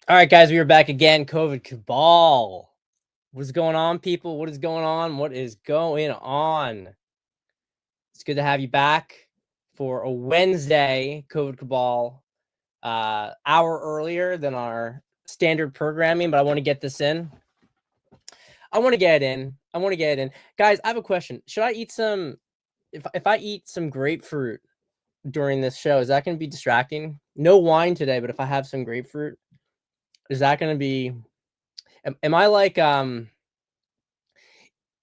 All right, guys, we are back again. COVID cabal. What is going on, people? What is going on? What is going on? It's good to have you back for a Wednesday COVID cabal. Hour earlier than our standard programming, but I want to get this in. I want to get it in. Guys, I have a question. Should I eat some? If I eat some grapefruit during this show, is that going to be distracting? No wine today, but if I have some grapefruit, is that going to be? Am I like You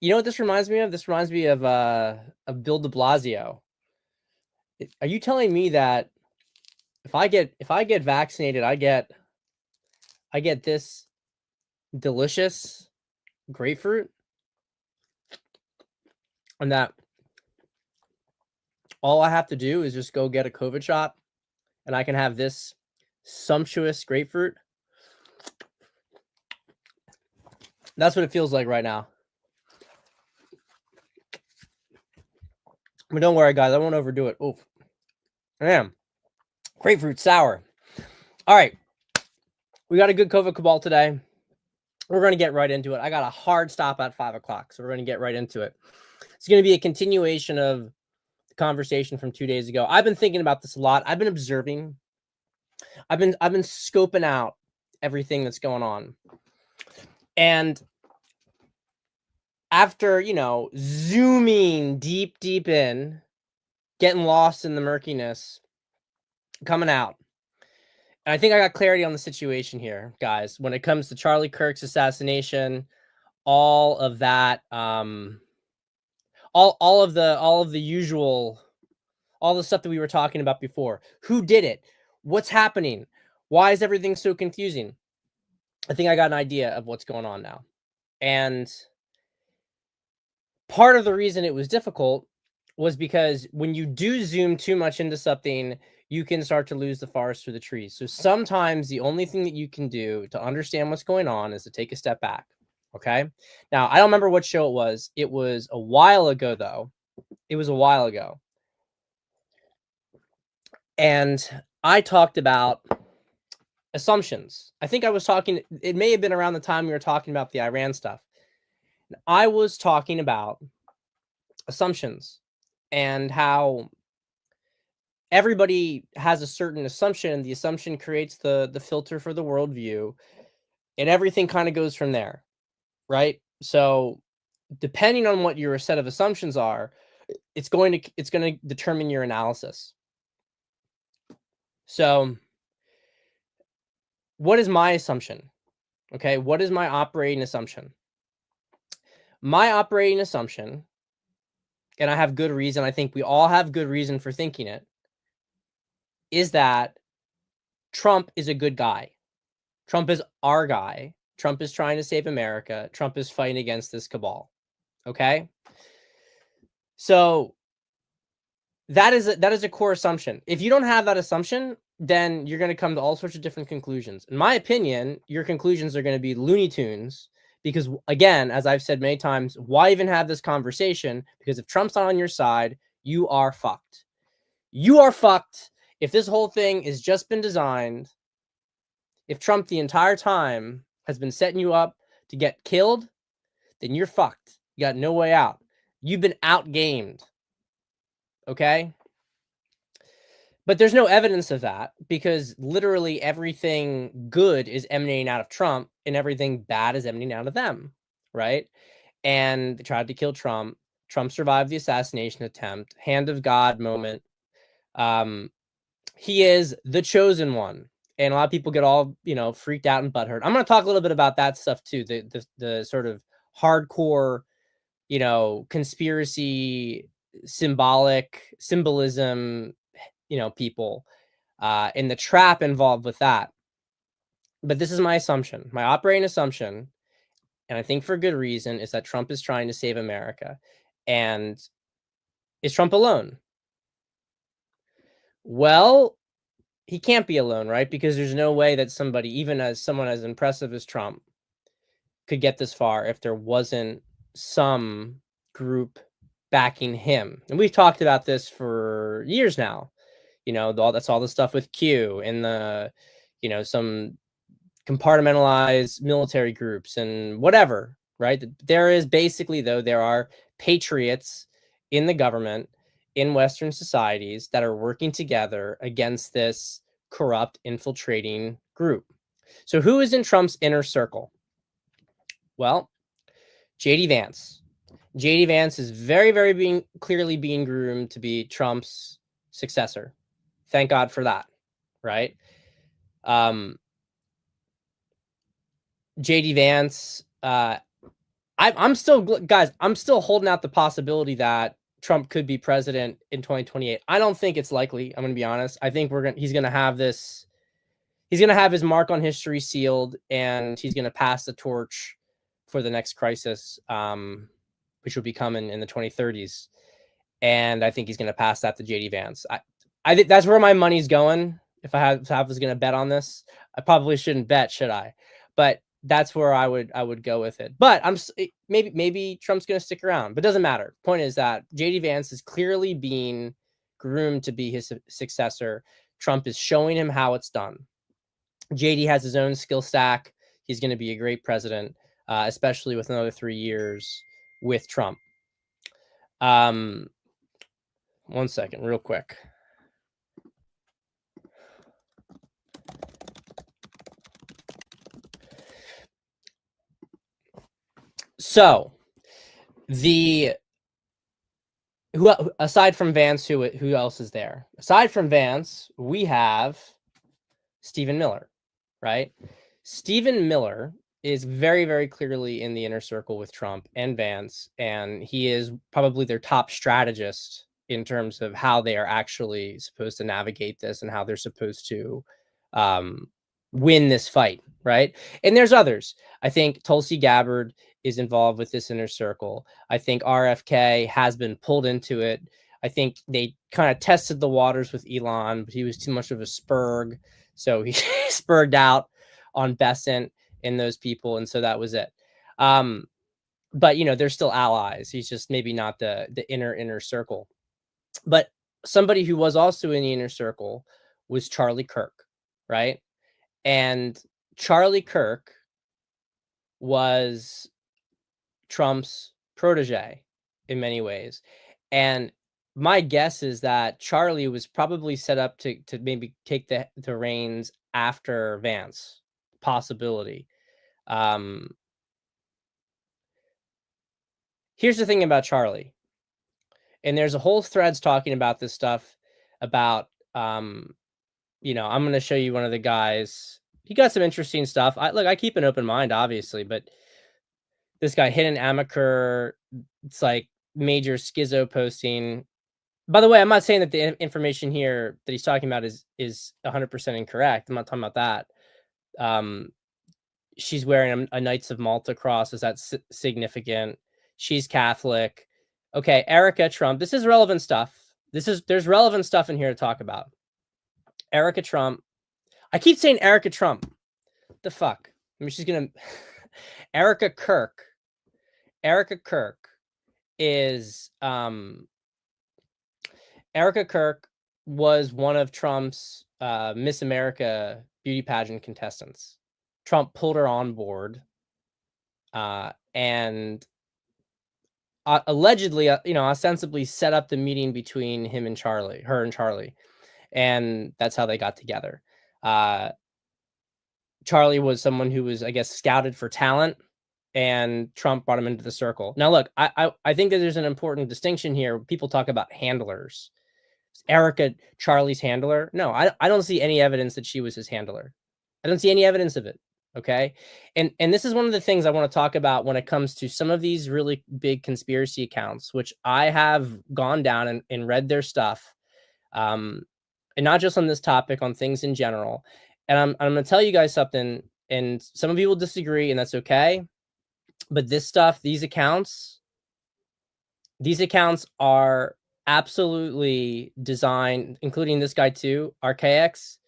know what this reminds me of? This reminds me of Bill de Blasio. Are you telling me that if I get vaccinated, I get this delicious grapefruit, and that all I have to do is just go get a COVID shot, and I can have this sumptuous grapefruit? That's what it feels like right now. But don't worry, guys. I won't overdo it. Oof. Damn. Grapefruit sour. All right. We got a good COVID cabal today. We're going to get right into it. I got a hard stop at 5 o'clock, so we're going to get right into it. It's going to be a continuation of the conversation from 2 days ago. I've been thinking about this a lot. I've been observing. I've been scoping out everything that's going on. And after, zooming deep in, getting lost in the murkiness, coming out. And I think I got clarity on the situation here, guys, when it comes to Charlie Kirk's assassination, all of that, all of the usual, all the stuff that we were talking about before. Who did it? What's happening? Why is everything so confusing? I think I got an idea of what's going on now. And part of the reason it was difficult was because when you do zoom too much into something, you can start to lose the forest through the trees. So sometimes the only thing that you can do to understand what's going on is to take a step back. Okay. Now, I don't remember what show it was. It was a while ago, though. It was a while ago. And I talked about assumptions. I think I was talking, it may have been around the time we were talking about the Iran stuff. I was talking about assumptions and how everybody has a certain assumption, and the assumption creates the filter for the worldview, and everything kind of goes from there, right? So depending on what your set of assumptions are, it's going to determine your analysis. So what is my assumption? Okay, what is my operating assumption? My operating assumption, and I have good reason, I think we all have good reason for thinking it, is that Trump is a good guy. Trump is our guy. Trump is trying to save America. Trump is fighting against this cabal. Okay? So that is a core assumption. If you don't have that assumption, then you're going to come to all sorts of different conclusions. In my opinion, your conclusions are going to be Looney Tunes because, again, as I've said many times, why even have this conversation? Because if Trump's not on your side, you are fucked. You are fucked if this whole thing has just been designed. If Trump the entire time has been setting you up to get killed, then you're fucked. You got no way out. You've been outgamed. Okay? But there's no evidence of that because literally everything good is emanating out of Trump and everything bad is emanating out of them, right? And they tried to kill Trump. Trump survived the assassination attempt. Hand of God moment. He is the chosen one. And a lot of people get all, freaked out and butthurt. I'm going to talk a little bit about that stuff too. The sort of hardcore, conspiracy, symbolism, people, and the trap involved with that. But this is my assumption, my operating assumption, and I think for good reason, is that Trump is trying to save America. And is Trump alone? Well, he can't be alone, right? Because there's no way that somebody, even as someone as impressive as Trump, could get this far if there wasn't some group backing him. And we've talked about this for years now. That's all the stuff with Q and the, some compartmentalized military groups and whatever, right? There is basically, though, there are patriots in the government, in Western societies, that are working together against this corrupt, infiltrating group. So who is in Trump's inner circle? Well, JD Vance. JD Vance is very clearly being groomed to be Trump's successor. Thank God for that, right? JD Vance, I'm still, guys, I'm still holding out the possibility that Trump could be president in 2028. I don't think it's likely. I'm going to be honest. I think he's going to have this, he's going to have his mark on history sealed, and he's going to pass the torch for the next crisis, which will be coming in the 2030s. And I think he's going to pass that to JD Vance. I think that's where my money's going. If I was going to bet on this, I probably shouldn't bet, should I? But that's where I would go with it. But maybe Trump's going to stick around, but it doesn't matter. Point is that JD Vance is clearly being groomed to be his successor. Trump is showing him how it's done. JD has his own skill stack. He's going to be a great president, especially with another 3 years with Trump. 1 second, real quick. So, aside from Vance, who else is there? Aside from Vance, we have Stephen Miller, right? Stephen Miller is very clearly in the inner circle with Trump and Vance, and he is probably their top strategist in terms of how they are actually supposed to navigate this and how they're supposed to win this fight, right? And there's others. I think Tulsi Gabbard is involved with this inner circle. I think RFK has been pulled into it. I think they kind of tested the waters with Elon, but he was too much of a spurg. So he spurred out on Besant and those people. And so that was it. But, they're still allies. He's just maybe not the inner circle. But somebody who was also in the inner circle was Charlie Kirk, right? And Charlie Kirk was Trump's protege in many ways. And my guess is that Charlie was probably set up to maybe take the reins after Vance. Possibility. Here's the thing about Charlie. And there's a whole threads talking about this stuff about, I'm going to show you one of the guys. He got some interesting stuff. I keep an open mind, obviously, but this guy, Hidden Amaker, it's like major schizo posting. By the way, I'm not saying that the information here that he's talking about is 100% incorrect. I'm not talking about that. She's wearing a Knights of Malta cross. Is that significant? She's Catholic. Okay, Erica Trump. This is relevant stuff. There's relevant stuff in here to talk about. Erica Trump. I keep saying Erica Trump. The fuck? I mean, she's gonna. Erica Kirk. Erica Kirk is Erica Kirk was one of Trump's Miss America beauty pageant contestants. Trump pulled her on board, and allegedly, ostensibly set up the meeting between her and Charlie, and that's how they got together. Charlie was someone who was, I guess, scouted for talent, and Trump brought him into the circle. Now, look, I think that there's an important distinction here. People talk about handlers. Erica Charlie's handler? No, I don't see any evidence that she was his handler. I don't see any evidence of it. Okay. And this is one of the things I want to talk about when it comes to some of these really big conspiracy accounts, which I have gone down and read their stuff. And not just on this topic, on things in general. And I'm going to tell you guys something, and some of you will disagree, and that's okay. But this stuff, these accounts are absolutely designed, including this guy too, RKX.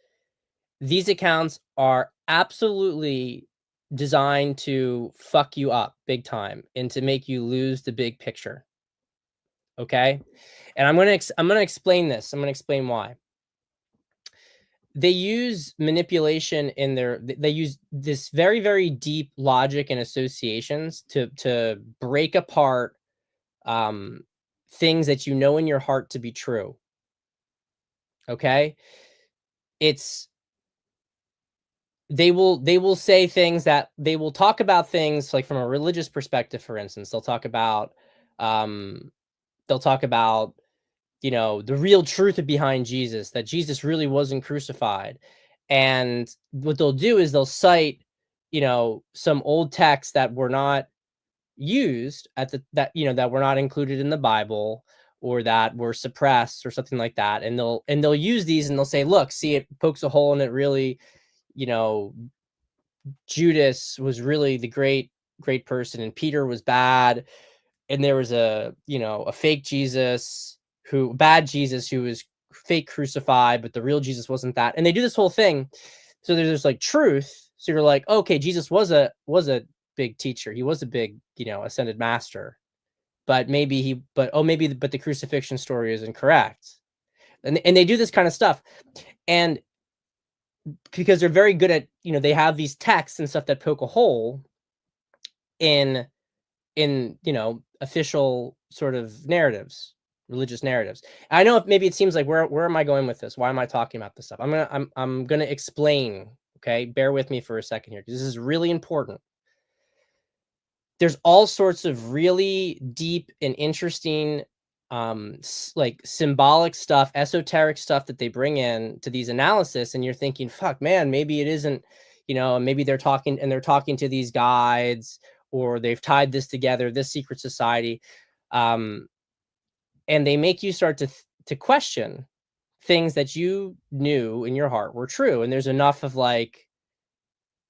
These accounts are absolutely designed to fuck you up big time and to make you lose the big picture. Okay? And I'm going to explain this. I'm going to explain why. they use manipulation in their they use this very, very deep logic and associations to break apart, um, things that you know in your heart to be true, okay? It's they will say things that they will talk about things, like, from a religious perspective, for instance. Um, they'll talk about, the real truth behind Jesus, that Jesus really wasn't crucified. And what they'll do is they'll cite, some old texts that were not used at the that that were not included in the Bible, or that were suppressed or something like that. And they'll use these and they'll say, look, see, it pokes a hole in it, really. you know Judas was really the great person, and Peter was bad, and there was a fake Jesus, who bad Jesus, who was fake crucified, but the real Jesus wasn't that. And they do this whole thing. So there's like truth. So you're like, okay, Jesus was a big teacher. He was a big, ascended master. But the crucifixion story is incorrect. And they do this kind of stuff. And because they're very good at, they have these texts and stuff that poke a hole in official sort of narratives, religious narratives. I know, if maybe it seems like, where am I going with this? Why am I talking about this stuff? I'm gonna explain. Okay, bear with me for a second here, because this is really important. There's all sorts of really deep and interesting, like, symbolic stuff, esoteric stuff that they bring in to these analysis, and you're thinking, fuck, man, maybe it isn't, maybe they're talking to these guides, or they've tied this together, this secret society, um, and they make you start to question things that you knew in your heart were true. And there's enough of, like,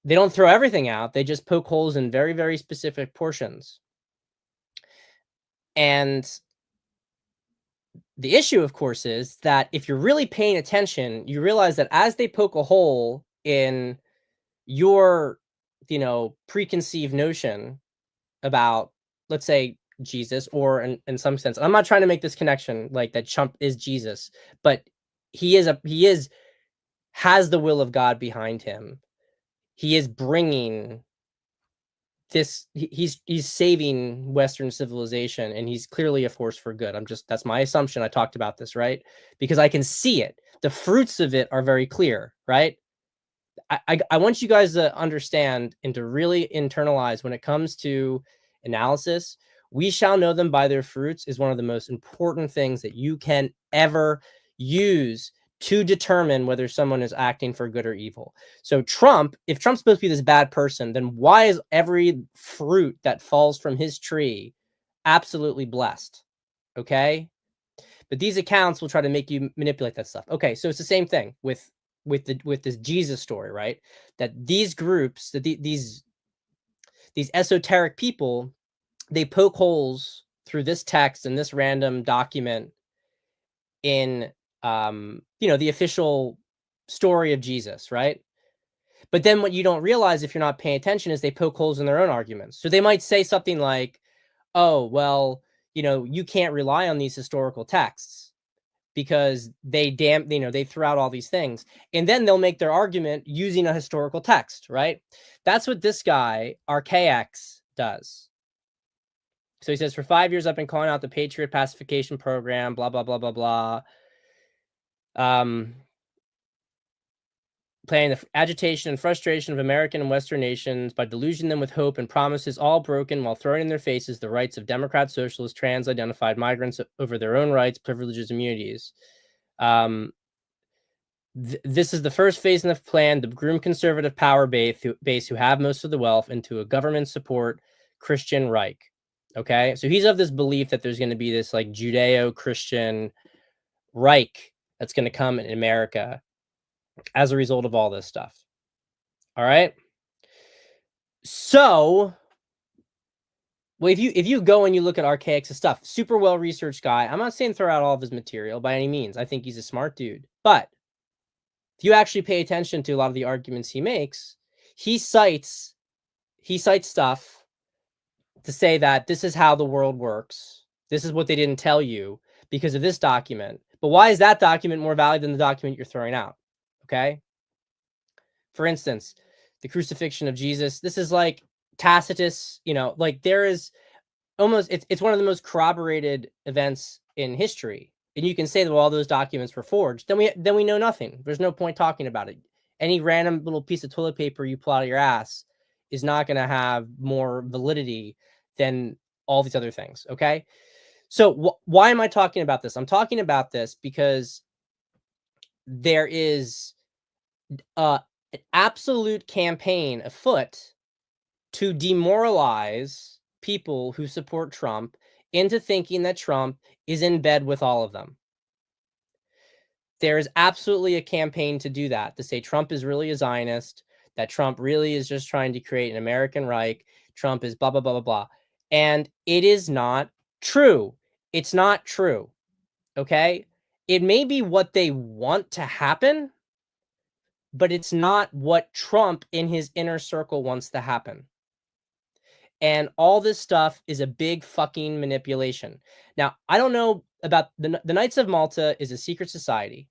they don't throw everything out, they just poke holes in very, very specific portions. And the issue, of course, is that if you're really paying attention, you realize that as they poke a hole in your, preconceived notion about, let's say, Jesus, or in some sense, I'm not trying to make this connection like that Trump is Jesus, but he is has the will of God behind him. He is bringing this, he's saving Western civilization, and he's clearly a force for good. That's my assumption. I talked about this, right? Because I can see it. The fruits of it are very clear, right? I want you guys to understand and to really internalize, when it comes to analysis, we shall know them by their fruits is one of the most important things that you can ever use to determine whether someone is acting for good or evil. So if Trump's supposed to be this bad person, then why is every fruit that falls from his tree absolutely blessed? Okay? But these accounts will try to make you manipulate that stuff. Okay, so it's the same thing with this Jesus story, right? That these groups, these esoteric people, they poke holes through this text and this random document in, the official story of Jesus, right? But then what you don't realize, if you're not paying attention, is they poke holes in their own arguments. So they might say something like, "Oh, well, you can't rely on these historical texts, because they threw out all these things." And then they'll make their argument using a historical text, right? That's what this guy, RKX, does. So he says, for 5 years, I've been calling out the Patriot Pacification Program, blah, blah, blah, blah, blah. Planning the agitation and frustration of American and Western nations by deluging them with hope and promises, all broken, while throwing in their faces the rights of Democrats, socialists, trans-identified migrants over their own rights, privileges, immunities. This is the first phase in the plan to groom conservative power base who have most of the wealth into a government support Christian Reich. Okay, so he's of this belief that there's going to be this, like, Judeo-Christian Reich that's going to come in America as a result of all this stuff. All right. So, well, if you go and you look at RKX's stuff, super well researched guy. I'm not saying throw out all of his material by any means. I think he's a smart dude. But if you actually pay attention to a lot of the arguments he makes, he cites stuff to say that this is how the world works. This is what they didn't tell you because of this document. But why is that document more valuable than the document you're throwing out? okay? For instance, the crucifixion of Jesus, this is like Tacitus, like there is almost it's one of the most corroborated events in history. And you can say that, well, all those documents were forged. Then we know nothing. There's no point talking about it. Any random little piece of toilet paper you pull out of your ass is not going to have more validity than all these other things. Okay. So why am I talking about this? I'm talking about this because there is an absolute campaign afoot to demoralize people who support Trump into thinking that Trump is in bed with all of them. There is absolutely a campaign to do that, to say Trump is really a Zionist, that Trump really is just trying to create an American Reich. Trump is blah, blah, blah, blah, blah. And it is not true. It's not true. Okay. It may be what they want to happen, but it's not what Trump in his inner circle wants to happen. And all this stuff is a big fucking manipulation. Now, I don't know about the Knights of Malta is a secret society.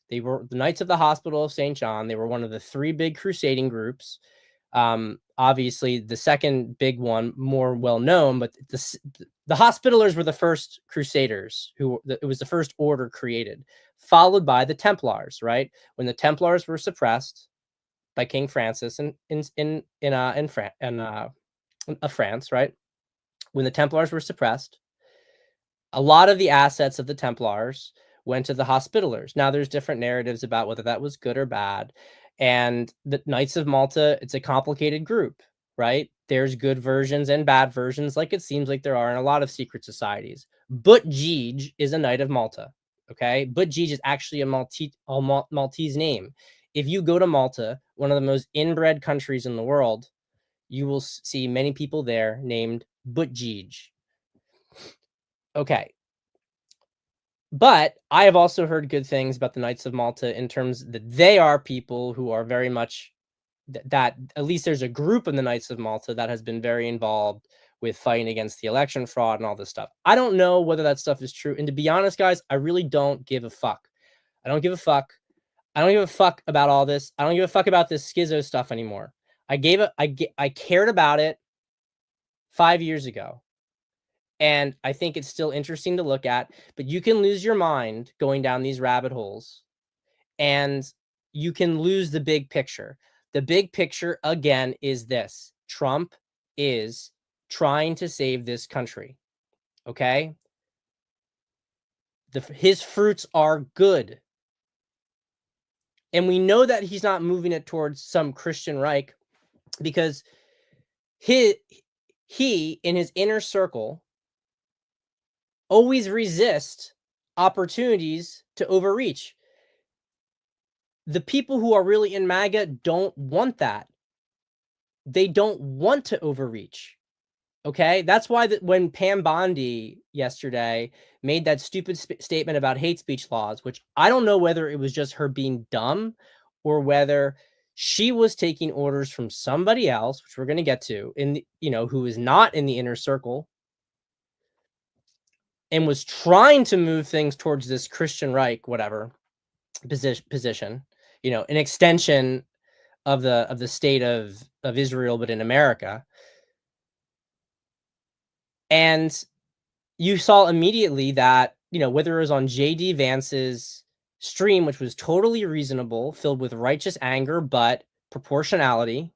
They were the Knights of the Hospital of St. John. They were one of the three big crusading groups. Obviously, the second big one, more well known, but the Hospitallers were the first crusaders. It was the first order created, followed by the Templars. Right when the Templars were suppressed by King Francis in France, right? When the Templars were suppressed, a lot of the assets of the Templars went to the Hospitallers. Now, there's different narratives about whether that was good or bad. And the Knights of Malta, it's a complicated group, right? There's good versions and bad versions, like it seems like there are in a lot of secret societies. Buttigieg is a Knight of Malta, okay? Buttigieg is actually a Maltese name. If you go to Malta, one of the most inbred countries in the world, you will see many people there named Buttigieg. Okay. But I have also heard good things about the Knights of Malta in terms that they are people who are very much that at least there's a group in the Knights of Malta that has been very involved with fighting against the election fraud and all this stuff. I don't know whether that stuff is true. And to be honest, guys, I really don't give a fuck. I don't give a fuck. I don't give a fuck about all this. I don't give a fuck about this schizo stuff anymore. I cared about it 5 years ago. And I think it's still interesting to look at, but you can lose your mind going down these rabbit holes and you can lose the big picture. The big picture, again, is this: Trump is trying to save this country. Okay. His fruits are good. And we know that he's not moving it towards some Christian Reich because he in his inner circle always resist opportunities to overreach. The people who are really in MAGA don't want that. They don't want to overreach. Okay, that's why when Pam Bondi yesterday made that stupid statement about hate speech laws, which I don't know whether it was just her being dumb or whether she was taking orders from somebody else, which we're going to get to, who is not in the inner circle, and was trying to move things towards this Christian Reich, whatever position, an extension of the state of Israel, but in America. And you saw immediately that, whether it was on JD Vance's stream, which was totally reasonable, filled with righteous anger, but proportionality.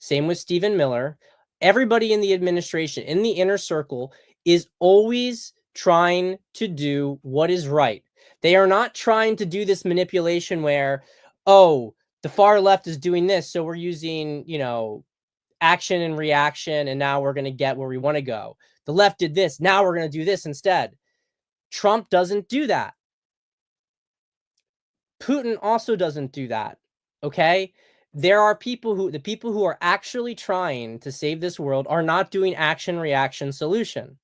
Same with Stephen Miller. Everybody in the administration, in the inner circle, is always trying to do what is right. They are not trying to do this manipulation where, oh, the far left is doing this, so we're using, action and reaction, and now we're going to get where we want to go. The left did this, now we're going to do this instead. Trump doesn't do that. Putin also doesn't do that. Okay? There are the people who are actually trying to save this world are not doing action reaction solution.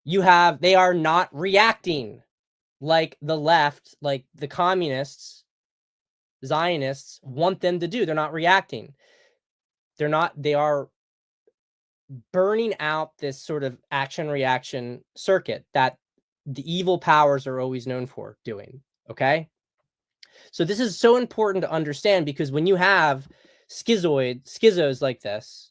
They are not reacting like the left, like the communists, Zionists want them to do. They're not reacting. They are burning out this sort of action reaction circuit that the evil powers are always known for doing. Okay. So this is so important to understand, because when you have schizos like this,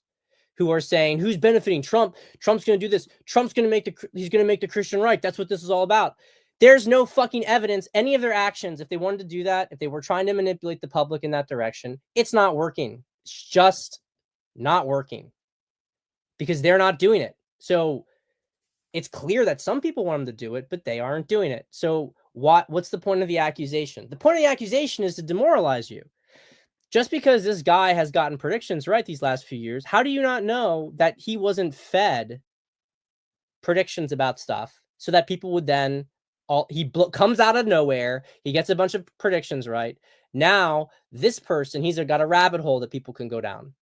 who are saying, who's benefiting Trump? Trump's going to do this. Trump's going to he's going to make the Christian right. That's what this is all about. There's no fucking evidence. Any of their actions, if they wanted to do that, if they were trying to manipulate the public in that direction, it's not working. It's just not working, because they're not doing it. So it's clear that some people want them to do it, but they aren't doing it. So what's the point of the accusation? The point of the accusation is to demoralize you. Just because this guy has gotten predictions right these last few years, how do you not know that he wasn't fed predictions about stuff so that people would then comes out of nowhere, he gets a bunch of predictions right. Now this person, he's got a rabbit hole that people can go down.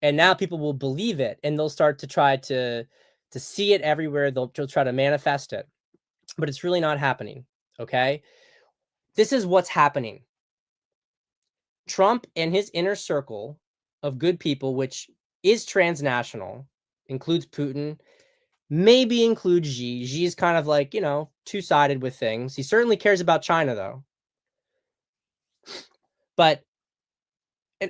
And now people will believe it, and they'll start to try to see it everywhere. They'll try to manifest it, but it's really not happening. Okay. This is what's happening. Trump and his inner circle of good people, which is transnational, includes Putin, maybe includes Xi. Xi is kind of like, two-sided with things. He certainly cares about China, though. But,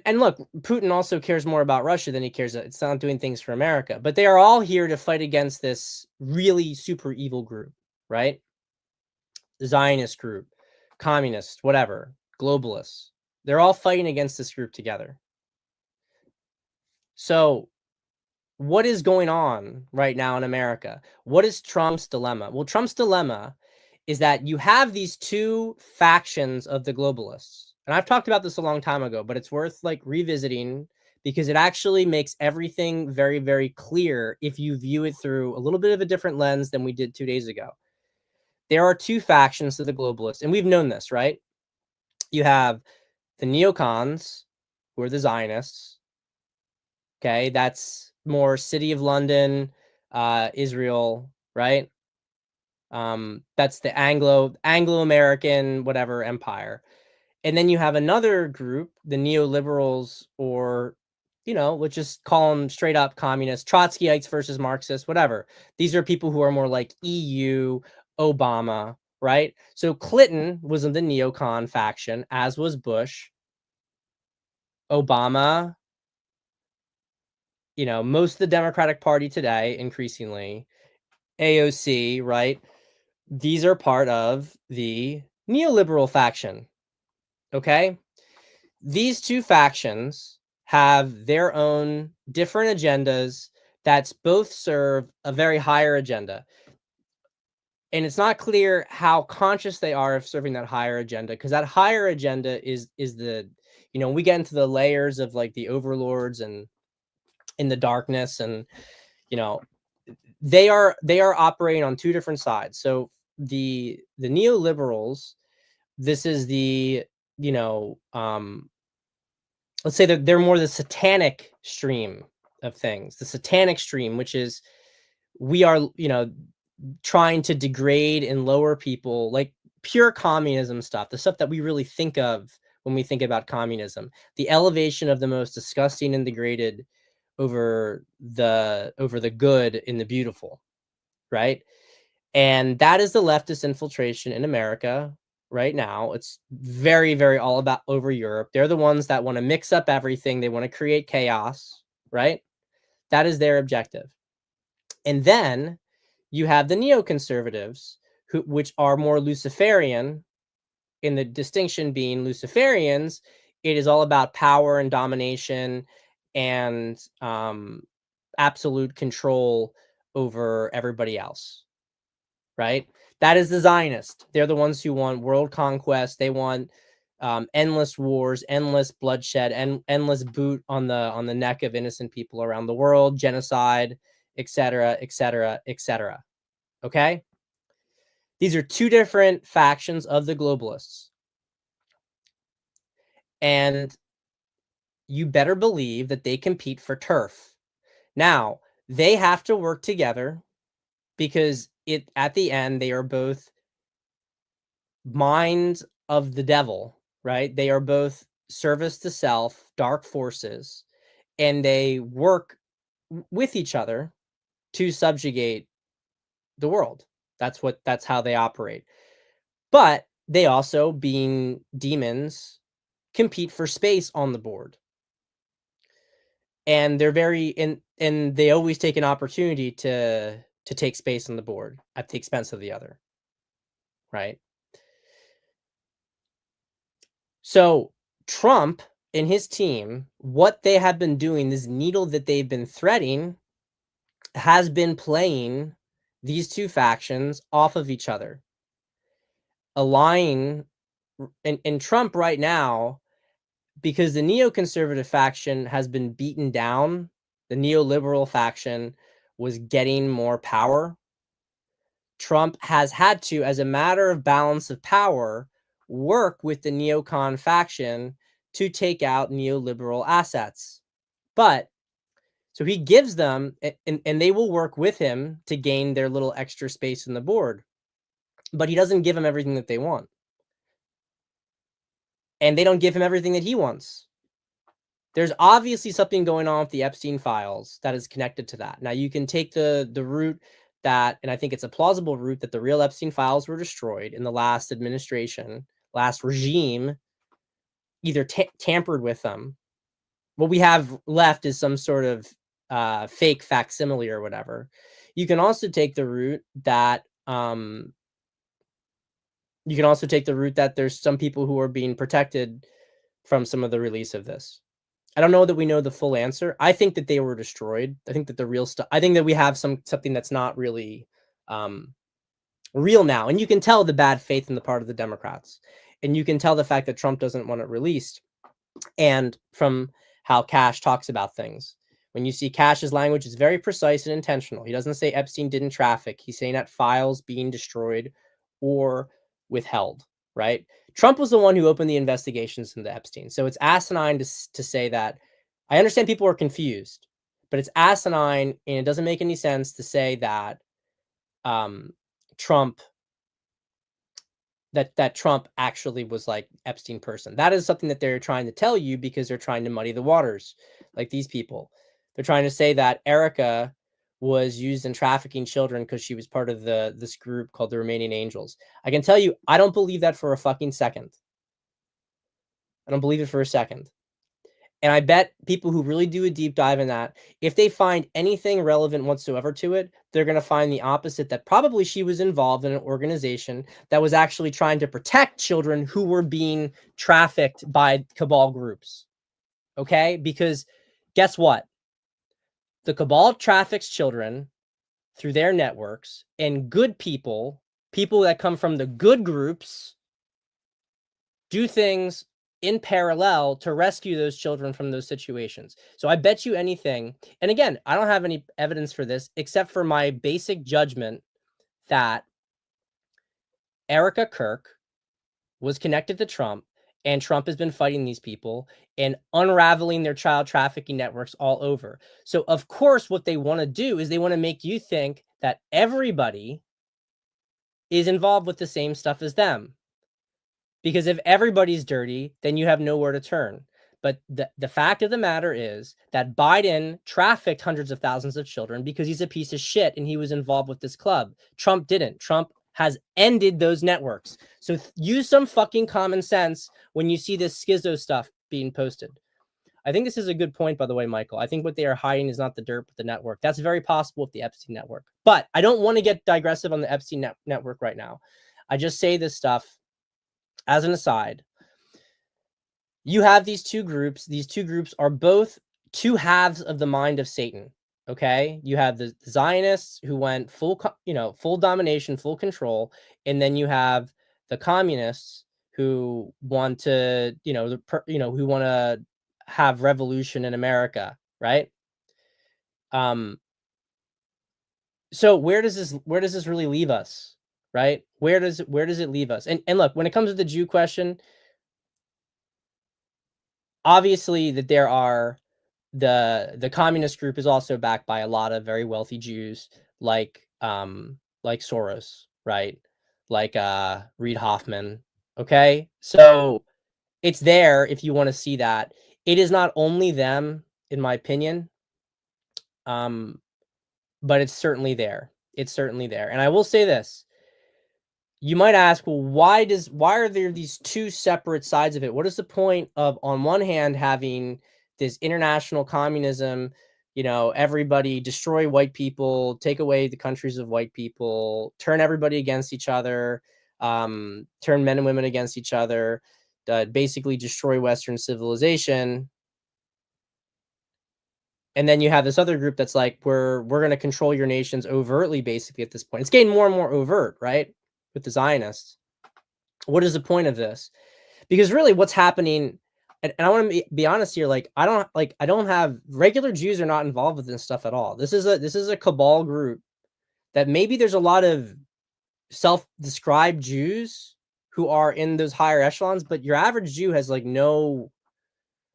and look, Putin also cares more about Russia than he cares. It's not doing things for America. But they are all here to fight against this really super evil group, right? Zionist group, communist, whatever, globalists. They're all fighting against this group together. So what is going on right now in America? What is Trump's dilemma? Well, Trump's dilemma is that you have these two factions of the globalists. And I've talked about this a long time ago, but it's worth revisiting, because it actually makes everything very, very clear if you view it through a little bit of a different lens than we did 2 days ago. There are two factions of the globalists, and we've known this, right? You have the neocons, who are the Zionists. Okay, that's more City of London, Israel, right? That's the Anglo-American, whatever, empire. And then you have another group, the neoliberals, or, let's just call them straight up communists, Trotskyites versus Marxists, whatever. These are people who are more like EU, Obama, right? So Clinton was in the neocon faction, as was Bush. Obama, most of the Democratic Party today, increasingly, AOC, right? These are part of the neoliberal faction, okay? These two factions have their own different agendas that both serve a very higher agenda. And it's not clear how conscious they are of serving that higher agenda, because that higher agenda is the, we get into the layers of the overlords and in the darkness, and they are operating on two different sides. So the neoliberals, this is the, let's say that they're more the satanic stream of things, the satanic stream, which is, we are, trying to degrade and lower people, like pure communism stuff, the stuff that we really think of when we think about communism, the elevation of the most disgusting and degraded over the good and the beautiful, right? And that is the leftist infiltration in America right now. It's very, very all about over Europe. They're the ones that want to mix up everything. They want to create chaos, right? That is their objective. And then you have the neoconservatives, which are more Luciferian, in the distinction being Luciferians, it is all about power and domination and absolute control over everybody else, right? That is the Zionist. They're the ones who want world conquest. They want endless wars, endless bloodshed, and endless boot on the neck of innocent people around the world, genocide, etc., etc., etc. Okay? These are two different factions of the globalists. And you better believe that they compete for turf. Now, they have to work together, because at the end, they are both minds of the devil, right? They are both service to self, dark forces, and they work with each other to subjugate the world. That's how they operate. But they also, being demons, compete for space on the board. And they're very and they always take an opportunity to take space on the board at the expense of the other, right? So Trump and his team, what they have been doing, this needle that they've been threading, has been playing these two factions off of each other. Align and Trump right now, because the neoconservative faction has been beaten down, the neoliberal faction was getting more power. Trump has had to, as a matter of balance of power, work with the neocon faction to take out neoliberal assets. But so he gives them, and they will work with him to gain their little extra space in the board. But he doesn't give them everything that they want. And they don't give him everything that he wants. There's obviously something going on with the Epstein files that is connected to that. Now, you can take the route that, and I think it's a plausible route, that the real Epstein files were destroyed in the last administration, last regime, either tampered with them. What we have left is some sort of fake facsimile or whatever. You can also take the route that there's some people who are being protected from some of the release of this. I don't know that we know the full answer. I think that they were destroyed. I think that the real stuff. I think that we have something that's not really real now, and you can tell the bad faith in the part of the Democrats, and you can tell the fact that Trump doesn't want it released, and from how Cash talks about things. When you see Cash's language, is very precise and intentional. He doesn't say Epstein didn't traffic. He's saying that files being destroyed or withheld, right? Trump was the one who opened the investigations into Epstein. So it's asinine to say that. I understand people are confused, but it's asinine, and it doesn't make any sense to say that Trump that Trump actually was like Epstein person. That is something that they're trying to tell you because they're trying to muddy the waters, like these people. They're trying to say that Erica was used in trafficking children because she was part of this group called the Remaining Angels. I can tell you, I don't believe that for a fucking second. I don't believe it for a second. And I bet people who really do a deep dive in that, if they find anything relevant whatsoever to it, they're going to find the opposite, that probably she was involved in an organization that was actually trying to protect children who were being trafficked by cabal groups. Okay? Because guess what? The cabal traffics children through their networks, and good people that come from the good groups, do things in parallel to rescue those children from those situations. So I bet you anything, and again, I don't have any evidence for this except for my basic judgment that Erica Kirk was connected to Trump, and Trump has been fighting these people and unraveling their child trafficking networks all over. So of course, what they want to do is they want to make you think that everybody is involved with the same stuff as them. Because if everybody's dirty, then you have nowhere to turn. But the fact of the matter is that Biden trafficked hundreds of thousands of children because he's a piece of shit and he was involved with this club. Trump didn't. Trump has ended those networks. So use some fucking common sense when you see this schizo stuff being posted. I think this is a good point, by the way, Michael. I think what they are hiding is not the dirt, but the network. That's very possible with the Epstein network. But I don't want to get digressive on the Epstein network right now. I just say this stuff as an aside. You have these two groups. These two groups are both two halves of the mind of Satan. Okay, you have the Zionists who went full domination, full control, and then you have the communists who want to, who want to have revolution in America, right? So where does this really leave us, right? Where does it leave us? And look, when it comes to the Jew question, obviously that there are the communist group is also backed by a lot of very wealthy Jews like Soros, right? Like Reid Hoffman. Okay? So it's there if you want to see that. It is not only them, in my opinion. But it's certainly there. It's certainly there. And I will say this. you might ask, well, why are there these two separate sides of it? What is the point of, on one hand, having this international communism, everybody destroy white people, take away the countries of white people, turn everybody against each other, turn men and women against each other, basically destroy Western civilization. And then you have this other group that's like, we're going to control your nations overtly, basically, at this point. It's getting more and more overt, right? With the Zionists. What is the point of this? Because really what's happening, and I want to be honest here, like, I don't have, regular Jews are not involved with this stuff at all. This is a cabal group that maybe there's a lot of self-described Jews who are in those higher echelons, but your average Jew has like no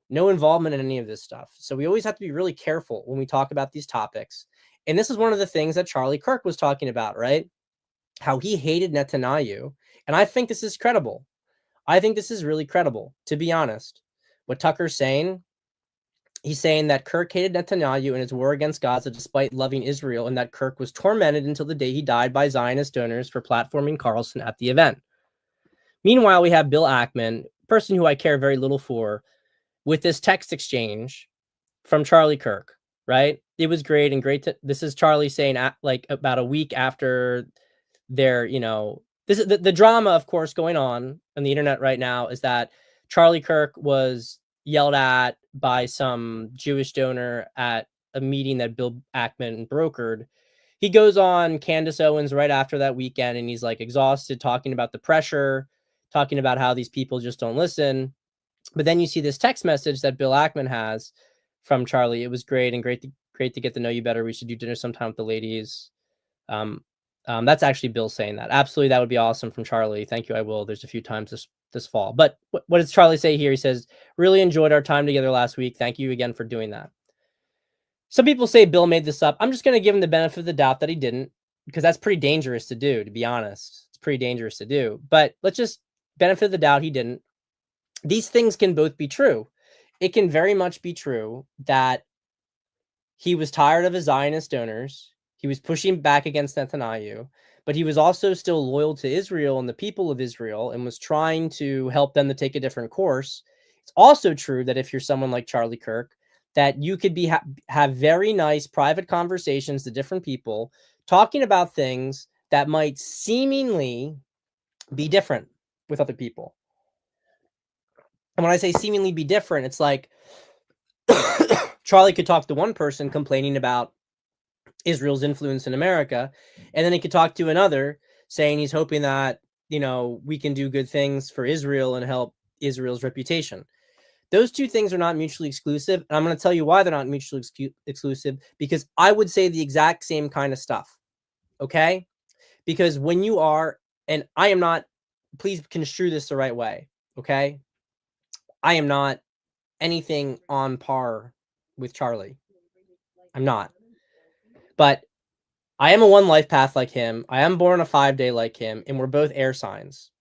involvement in any of this stuff. So we always have to be really careful when we talk about these topics. And this is one of the things that Charlie Kirk was talking about, right? How he hated Netanyahu. And I think this is credible. I think this is really credible, to be honest. What Tucker's saying, he's saying that Kirk hated Netanyahu in his war against Gaza despite loving Israel, and that Kirk was tormented until the day he died by Zionist donors for platforming Carlson at the event. Meanwhile, we have Bill Ackman, person who I care very little for, with this text exchange from Charlie Kirk, right? It was great and great. This is Charlie saying, like, about a week after their, this is the drama, of course, going on the internet right now is that Charlie Kirk was yelled at by some Jewish donor at a meeting that Bill Ackman brokered. He goes on Candace Owens right after that weekend, and he's like exhausted, talking about the pressure, talking about how these people just don't listen. But then you see this text message that Bill Ackman has from Charlie. It was great and great to get to know you better. We should do dinner sometime with the ladies. That's actually Bill saying that. Absolutely, that would be awesome from Charlie. Thank you, I will. There's a few times this fall. But what does Charlie say here? He says, really enjoyed our time together last week. Thank you again for doing that. Some people say Bill made this up. I'm just going to give him the benefit of the doubt that he didn't, because that's pretty dangerous to do, to be honest. It's pretty dangerous to do. But let's just benefit of the doubt he didn't. These things can both be true. It can very much be true that he was tired of his Zionist donors. He was pushing back against Netanyahu, but he was also still loyal to Israel and the people of Israel and was trying to help them to take a different course. It's also true that if you're someone like Charlie Kirk, that you could be have very nice private conversations to different people talking about things that might seemingly be different with other people. And when I say seemingly be different, it's like Charlie could talk to one person complaining about Israel's influence in America, and then he could talk to another saying he's hoping that, we can do good things for Israel and help Israel's reputation. Those two things are not mutually exclusive, and I'm going to tell you why they're not mutually exclusive, because I would say the exact same kind of stuff, okay? Because when you are, and I am not, please construe this the right way, okay? I am not anything on par with Charlie. I'm not. But I am a one life path like him. I am born a 5-day like him, and we're both air signs.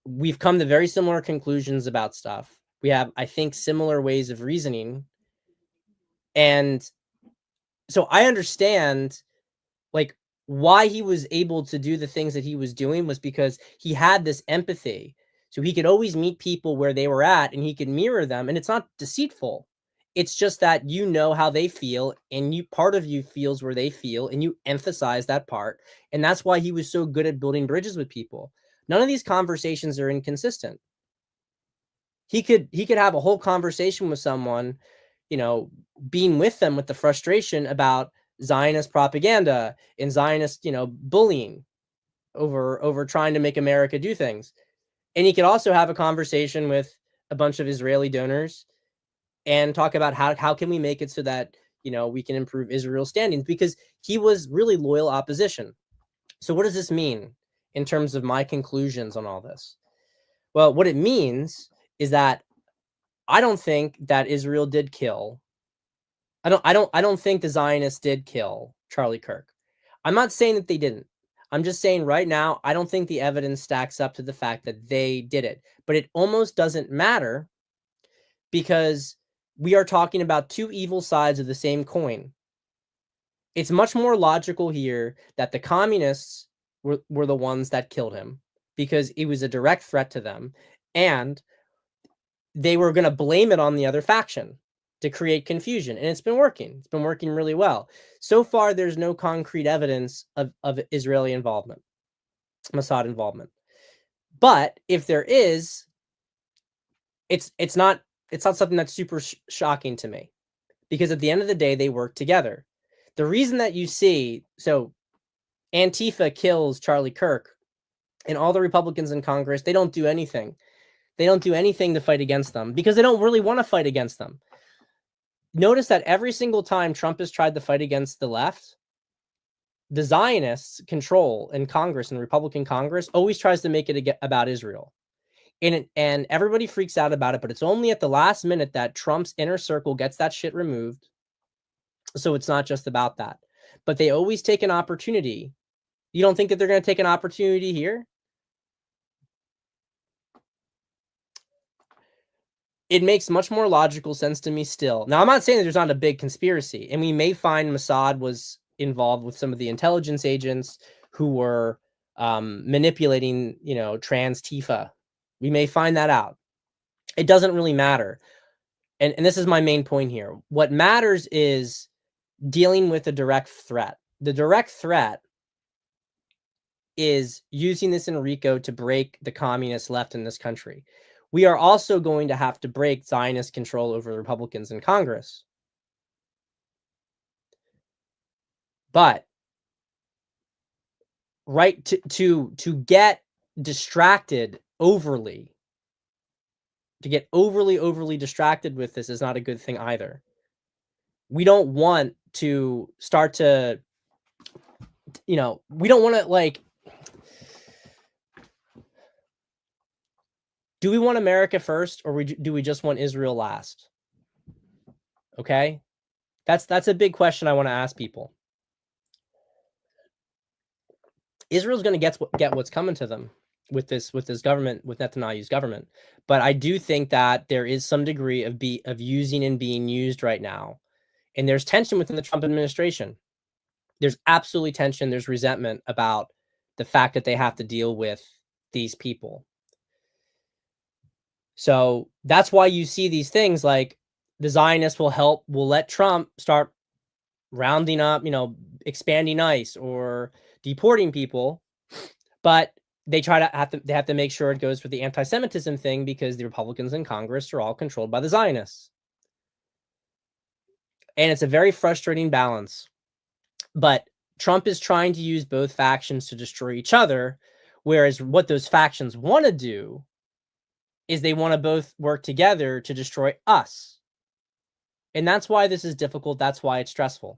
We've come to very similar conclusions about stuff. We have, I think, similar ways of reasoning. And so I understand, like, why he was able to do the things that he was doing was because he had this empathy. So he could always meet people where they were at and he could mirror them. And it's not deceitful. It's just that you know how they feel, and part of you feels where they feel, and you emphasize that part. And that's why he was so good at building bridges with people. None of these conversations are inconsistent. He could have a whole conversation with someone, being with them with the frustration about Zionist propaganda and Zionist, bullying over trying to make America do things. And he could also have a conversation with a bunch of Israeli donors and talk about how can we make it so that, we can improve Israel's standings, because he was really loyal opposition. So what does this mean in terms of my conclusions on all this? Well, what it means is that I don't think that Israel did kill. I don't think the Zionists did kill Charlie Kirk. I'm not saying that they didn't. I'm just saying right now, I don't think the evidence stacks up to the fact that they did it. But it almost doesn't matter, because we are talking about two evil sides of the same coin. It's much more logical here that the communists were the ones that killed him. because it was a direct threat to them, and they were going to blame it on the other faction to create confusion. And it's been working. It's been working really well. So far, there's no concrete evidence of Israeli involvement, Mossad involvement. But if there is, it's not something that's super shocking to me, because at the end of the day, they work together. The reason that you see, so Antifa kills Charlie Kirk, and all the Republicans in Congress, they don't do anything. They don't do anything to fight against them because they don't really want to fight against them. Notice that every single time Trump has tried to fight against the left, the Zionists control in Congress, and Republican Congress always tries to make it about Israel. And everybody freaks out about it, but it's only at the last minute that Trump's inner circle gets that shit removed. So it's not just about that. But they always take an opportunity. You don't think that they're going to take an opportunity here? It makes much more logical sense to me still. Now, I'm not saying that there's not a big conspiracy, and we may find Mossad was involved with some of the intelligence agents who were manipulating, trans Tifa. We may find that out. It doesn't really matter. And this is my main point here. What matters is dealing with a direct threat. The direct threat is using this in RICO to break the communist left in this country. We are also going to have to break Zionist control over the Republicans in Congress. But right to get distracted overly, to get overly distracted with this is not a good thing either. We don't want to start to, we don't want to do we want America first, or do we just want Israel last? Okay. That's a big question I want to ask people. Israel's going to get what's coming to them with this government, with Netanyahu's government. But I do think that there is some degree of using and being used right now. And there's tension within the Trump administration. There's absolutely tension. There's resentment about the fact that they have to deal with these people. So that's why you see these things like the Zionists will let Trump start rounding up, expanding ICE or deporting people, but they have to make sure it goes for the anti-Semitism thing, because the Republicans in Congress are all controlled by the Zionists. And it's a very frustrating balance. But Trump is trying to use both factions to destroy each other, whereas what those factions want to do is they want to both work together to destroy us. And that's why this is difficult. That's why it's stressful.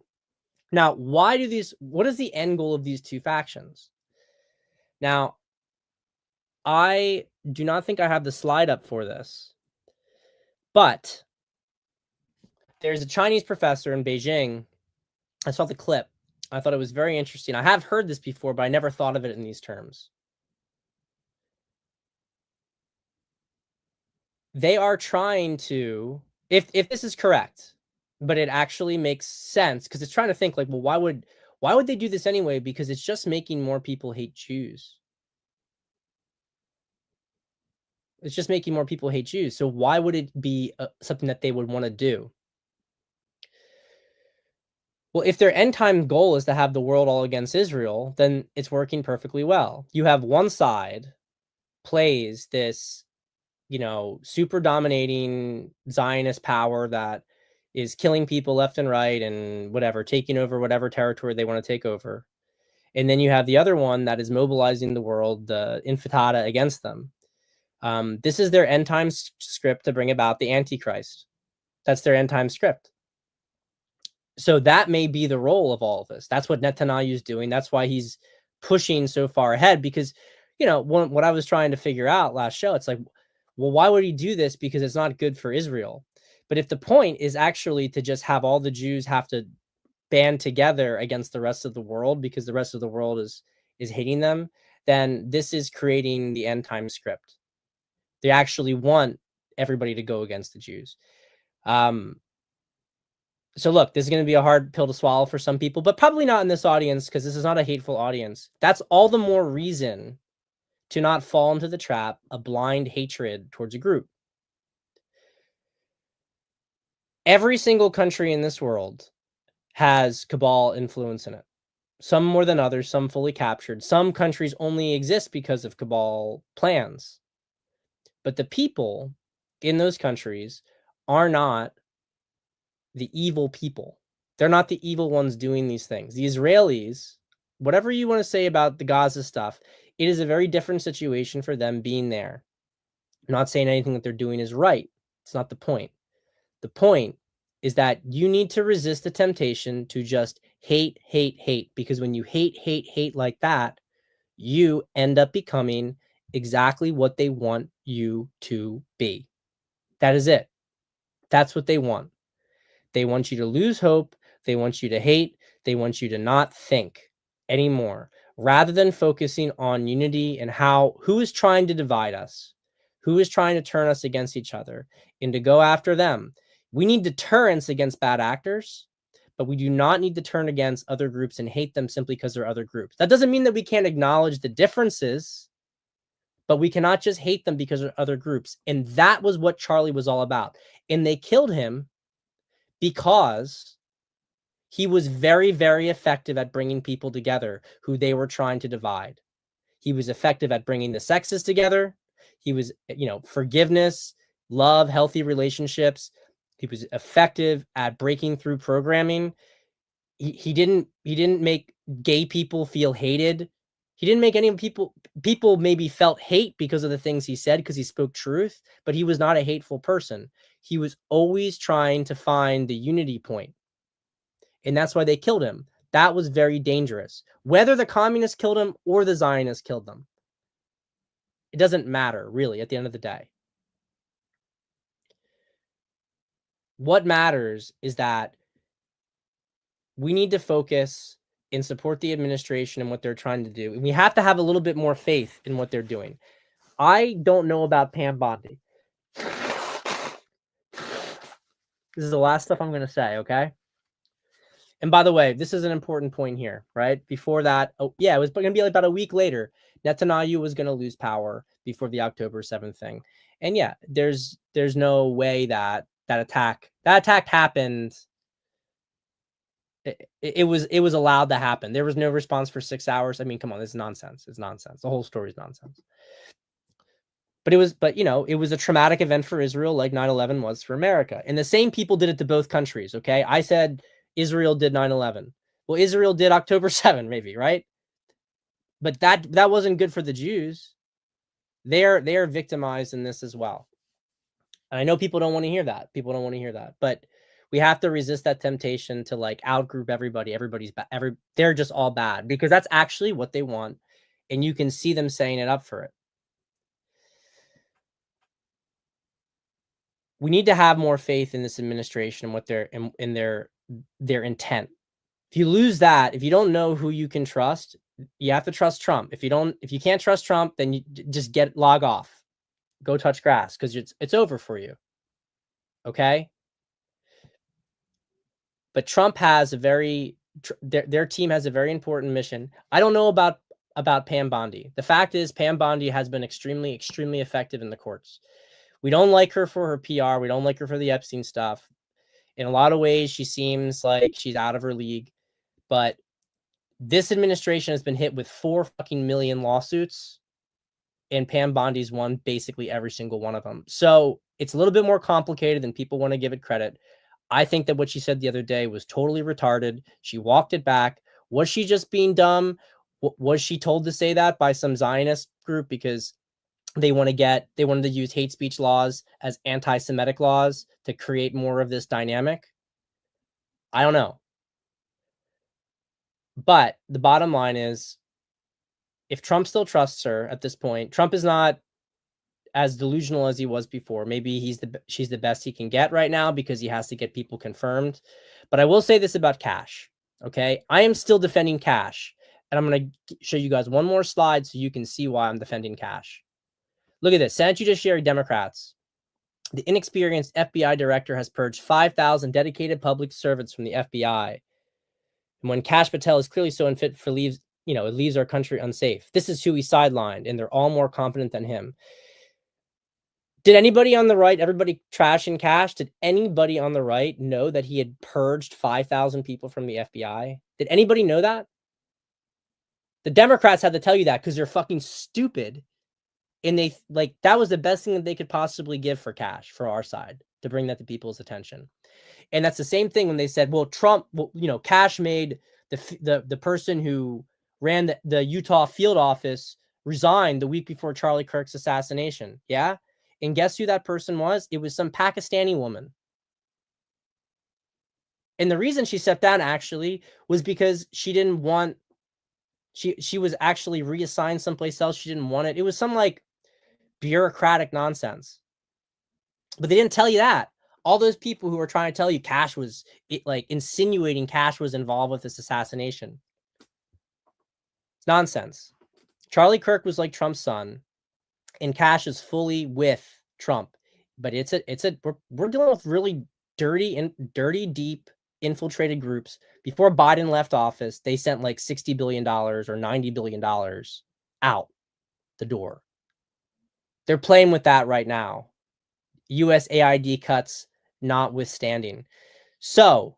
Now, what is the end goal of these two factions? Now, I do not think I have the slide up for this, but there's a Chinese professor in Beijing. I saw the clip. I thought it was very interesting. I have heard this before, but I never thought of it in these terms. They are trying to, if this is correct, but it actually makes sense, because it's trying to think like, well, why would they do this anyway? Because it's just making more people hate Jews. It's just making more people hate Jews. So why would it be something that they would want to do? Well, if their end time goal is to have the world all against Israel, then it's working perfectly well. You have one side plays this, super dominating Zionist power that is killing people left and right and whatever, taking over whatever territory they want to take over. And then you have the other one that is mobilizing the world, the Intifada, against them. This is their end time script to bring about the Antichrist. That's their end time script. So that may be the role of all of this. That's what Netanyahu's doing. That's why he's pushing so far ahead, because, what I was trying to figure out last show, it's like, well, why would he do this? Because it's not good for Israel. But if the point is actually to just have all the Jews have to band together against the rest of the world because the rest of the world is hating them, then this is creating the end time script. They actually want everybody to go against the Jews. So look, this is going to be a hard pill to swallow for some people, but probably not in this audience, because this is not a hateful audience. That's all the more reason to not fall into the trap of blind hatred towards a group. Every single country in this world has cabal influence in it. Some more than others, some fully captured. Some countries only exist because of cabal plans. But the people in those countries are not the evil people. They're not the evil ones doing these things. The Israelis, whatever you want to say about the Gaza stuff, it is a very different situation for them being there. I'm not saying anything that they're doing is right. It's not the point. The point is that you need to resist the temptation to just hate, hate, hate. Because when you hate, hate, hate like that, you end up becoming exactly what they want you to be. That is it. That's what they want. They want you to lose hope. They want you to hate. They want you to not think anymore, rather than focusing on unity and who is trying to divide us, who is trying to turn us against each other, and to go after them. We need deterrence against bad actors, but we do not need to turn against other groups and hate them simply because they're other groups. That doesn't mean that we can't acknowledge the differences, but we cannot just hate them because they're other groups. And that was what Charlie was all about. And they killed him because he was very, very effective at bringing people together who they were trying to divide. He was effective at bringing the sexes together. He was, forgiveness, love, healthy relationships. He was effective at breaking through programming. He didn't make gay people feel hated. He didn't make any people maybe felt hate because of the things he said, because he spoke truth, but he was not a hateful person. He was always trying to find the unity point. And that's why they killed him. That was very dangerous. Whether the communists killed him or the Zionists killed them, it doesn't matter, really, at the end of the day. What matters is that we need to focus and support the administration and what they're trying to do. And we have to have a little bit more faith in what they're doing. I don't know about Pam Bondi. This is the last stuff I'm going to say, okay? And by the way, this is an important point here, right? Before that, it was going to be about a week later, Netanyahu was going to lose power before the October 7th thing. And yeah, there's no way that attack happened. It was allowed to happen. There was no response for 6 hours. I mean, come on, this is nonsense. It's nonsense. The whole story is nonsense. But it was a traumatic event for Israel, like 9/11 was for America. And the same people did it to both countries. Okay, I said Israel did 9/11. Well, Israel did October 7, maybe, right? But that wasn't good for the Jews. They are victimized in this as well. And I know people don't want to hear that. But we have to resist that temptation to like outgroup everybody. Everybody's bad. They're just all bad, because that's actually what they want, and you can see them saying it up for it. We need to have more faith in this administration and what in their intent. If you lose that, if you don't know who you can trust, you have to trust Trump. If you can't trust Trump, then you just log off, go touch grass, because it's over for you. Okay. But Trump has their team has a very important mission. I don't know about Pam Bondi. The fact is, Pam Bondi has been extremely, extremely effective in the courts. We don't like her for her PR. We don't like her for the Epstein stuff. In a lot of ways, she seems like she's out of her league. But this administration has been hit with 4 fucking million lawsuits, and Pam Bondi's won basically every single one of them. So it's a little bit more complicated than people want to give it credit. I think that what she said the other day was totally retarded. She walked it back. Was she just being dumb? Was she told to say that by some Zionist group because they wanted to use hate speech laws as anti-Semitic laws to create more of this dynamic? I don't know. But the bottom line is, if Trump still trusts her at this point, Trump is not as delusional as he was before. Maybe she's the best he can get right now because he has to get people confirmed. But I will say this about Cash. Okay, I am still defending Cash, and I'm going to show you guys one more slide so you can see why I'm defending Cash. Look at this. Senate Judiciary Democrats. The inexperienced FBI director has purged 5,000 dedicated public servants from the FBI. And when Cash Patel is clearly so unfit for it leaves our country unsafe. This is who he sidelined, and they're all more competent than him. Did anybody on the right, everybody trashing Cash, did anybody on the right know that he had purged 5,000 people from the FBI? Did anybody know that? The Democrats had to tell you that because they're fucking stupid. And they that was the best thing that they could possibly give for Cash, for our side, to bring that to people's attention. And that's the same thing when they said, well, Trump, Cash made the person who ran the Utah field office resign the week before Charlie Kirk's assassination. Yeah. And guess who that person was? It was some Pakistani woman. And the reason she stepped down actually was because she didn't want, she was actually reassigned someplace else. She didn't want it. It was some bureaucratic nonsense. But they didn't tell you that. All those people who were trying to tell you Cash was insinuating Cash was involved with this assassination. It's nonsense. Charlie Kirk was like Trump's son, and Cash is fully with Trump. But we're dealing with really dirty, deep, infiltrated groups. Before Biden left office, they sent like $60 billion or $90 billion out the door. They're playing with that right now. USAID cuts notwithstanding. So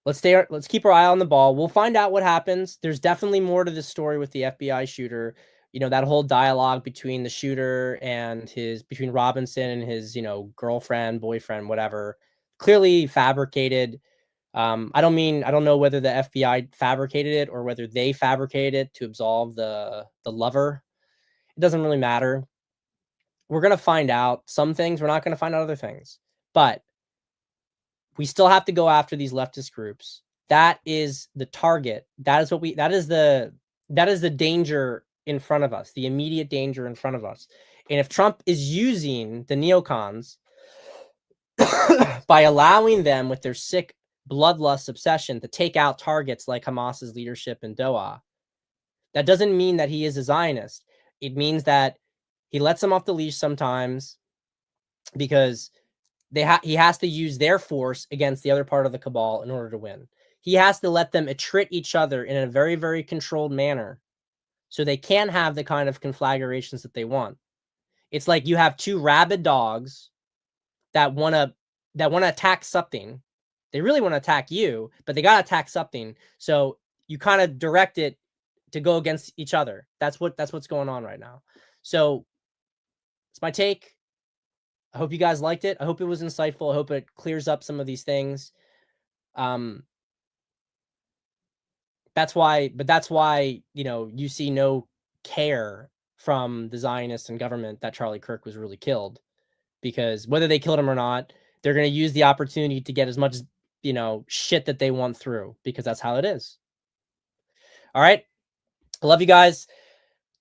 let's keep our eye on the ball. We'll find out what happens. There's definitely more to this story with the FBI shooter. That whole dialogue between the shooter and between Robinson and his, girlfriend, boyfriend, whatever, clearly fabricated. I don't know whether the FBI fabricated it or whether they fabricated it to absolve the lover. It doesn't really matter. We're going to find out some things. We're not going to find out other things, but we still have to go after these leftist groups. That is the target. That is the danger in front of us, the immediate danger in front of us. And if Trump is using the neocons by allowing them with their sick bloodlust obsession to take out targets like Hamas's leadership in Doha, that doesn't mean that he is a Zionist. It means that he lets them off the leash sometimes because he has to use their force against the other part of the cabal in order to win. He has to let them attrit each other in a very, very controlled manner so they can't have the kind of conflagrations that they want. It's like you have two rabid dogs that want to attack something. They really want to attack you, but they got to attack something. So you kind of direct it to go against each other. That's what's going on right now. So it's my take. I hope you guys liked it. I hope it was insightful. I hope it clears up some of these things. That's why, you see no care from the Zionists and government that Charlie Kirk was really killed, because whether they killed him or not, they're going to use the opportunity to get as much, shit that they want through, because that's how it is. All right. I love you guys.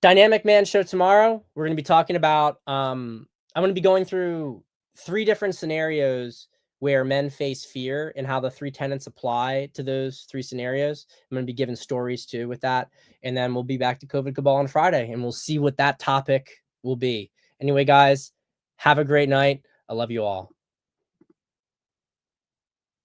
Dynamic Man show tomorrow. We're going to be talking about, I'm going to be going through 3 different scenarios where men face fear and how the 3 tenets apply to those 3 scenarios. I'm going to be giving stories too with that. And then we'll be back to COVID Cabal on Friday, and we'll see what that topic will be. Anyway, guys, have a great night. I love you all.